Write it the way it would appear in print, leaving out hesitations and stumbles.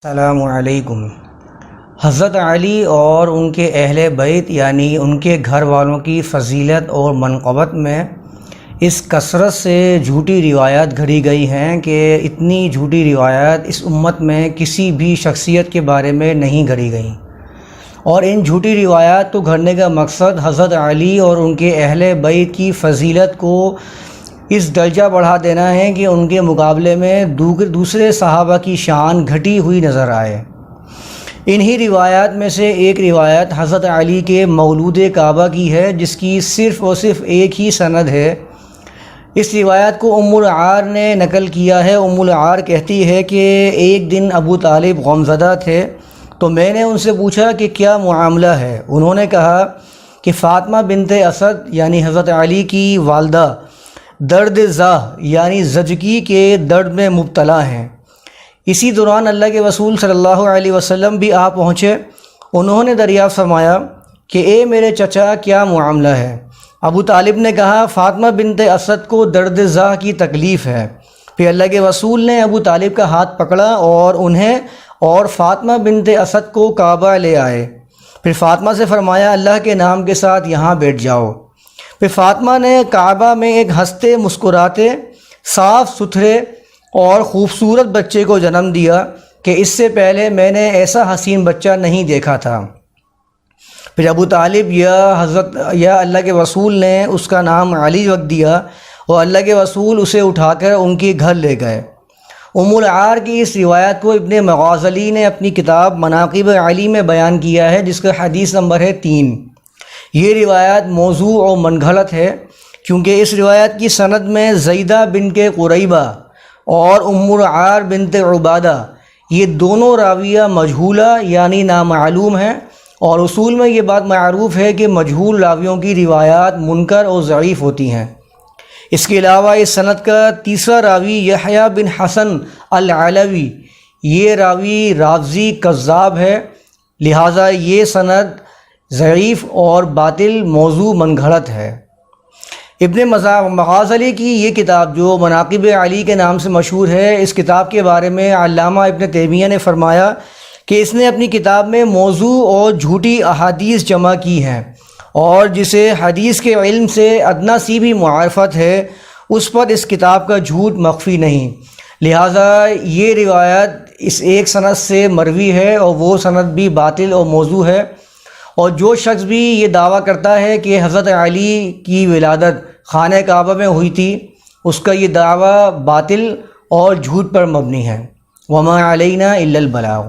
السلام علیکم۔ حضرت علی اور ان کے اہل بیت یعنی ان کے گھر والوں کی فضیلت اور منقبت میں اس کثرت سے جھوٹی روایات گھڑی گئی ہیں کہ اتنی جھوٹی روایات اس امت میں کسی بھی شخصیت کے بارے میں نہیں گھڑی گئیں، اور ان جھوٹی روایات کو گھڑنے کا مقصد حضرت علی اور ان کے اہل بیت کی فضیلت کو اس درجہ بڑھا دینا ہے کہ ان کے مقابلے میں دوسرے صحابہ کی شان گھٹی ہوئی نظر آئے۔ انہی روایات میں سے ایک روایت حضرت علی کے مولود کعبہ کی ہے، جس کی صرف اور صرف ایک ہی سند ہے۔ اس روایت کو ام العار نے نقل کیا ہے۔ ام العار کہتی ہے کہ ایک دن ابو طالب غمزدہ تھے تو میں نے ان سے پوچھا کہ کیا معاملہ ہے۔ انہوں نے کہا کہ فاطمہ بنت اسد یعنی حضرت علی کی والدہ درد زاہ یعنی زچگی کے درد میں مبتلا ہیں۔ اسی دوران اللہ کے رسول صلی اللہ علیہ وسلم بھی آ پہنچے۔ انہوں نے دریافت فرمایا کہ اے میرے چچا، کیا معاملہ ہے؟ ابو طالب نے کہا فاطمہ بنت اسد کو درد زاہ کی تکلیف ہے۔ پھر اللہ کے رسول نے ابو طالب کا ہاتھ پکڑا اور انہیں اور فاطمہ بنت اسد کو کعبہ لے آئے۔ پھر فاطمہ سے فرمایا اللہ کے نام کے ساتھ یہاں بیٹھ جاؤ۔ پھر فاطمہ نے کعبہ میں ایک ہنستے مسکراتے صاف ستھرے اور خوبصورت بچے کو جنم دیا کہ اس سے پہلے میں نے ایسا حسین بچہ نہیں دیکھا تھا۔ پھر ابو طالب یا اللہ کے رسول نے اس کا نام علی رکھ دیا اور اللہ کے رسول اسے اٹھا کر ان کے گھر لے گئے۔ ام العار کی اس روایت کو ابن مغازلی نے اپنی کتاب مناقب علی میں بیان کیا ہے، جس کا حدیث نمبر ہے 3۔ یہ روایت موضوع اور منگھڑت ہے، کیونکہ اس روایت کی سند میں زیدہ بنت قریبہ اور ام العار بنت عبادہ یہ دونوں راویہ مجہولہ یعنی نامعلوم ہیں، اور اصول میں یہ بات معروف ہے کہ مجہول راویوں کی روایات منکر اور ضعیف ہوتی ہیں۔ اس کے علاوہ اس سند کا تیسرا راوی یحییٰ بن حسن العلوی یہ راوی رافضی کذاب ہے، لہٰذا یہ سند ضعیف اور باطل موضوع منگھڑت ہے۔ ابن مغازلی کی یہ کتاب جو مناقب علی کے نام سے مشہور ہے، اس کتاب کے بارے میں علامہ ابن تیمیہ نے فرمایا کہ اس نے اپنی کتاب میں موضوع اور جھوٹی احادیث جمع کی ہیں، اور جسے حدیث کے علم سے ادنا سی بھی معرفت ہے اس پر اس کتاب کا جھوٹ مخفی نہیں، لہٰذا یہ روایت اس ایک سند سے مروی ہے اور وہ سند بھی باطل اور موضوع ہے۔ اور جو شخص بھی یہ دعویٰ کرتا ہے کہ حضرت علی کی ولادت خانہ کعبہ میں ہوئی تھی، اس کا یہ دعویٰ باطل اور جھوٹ پر مبنی ہے۔ وما علینا الا البلاغ۔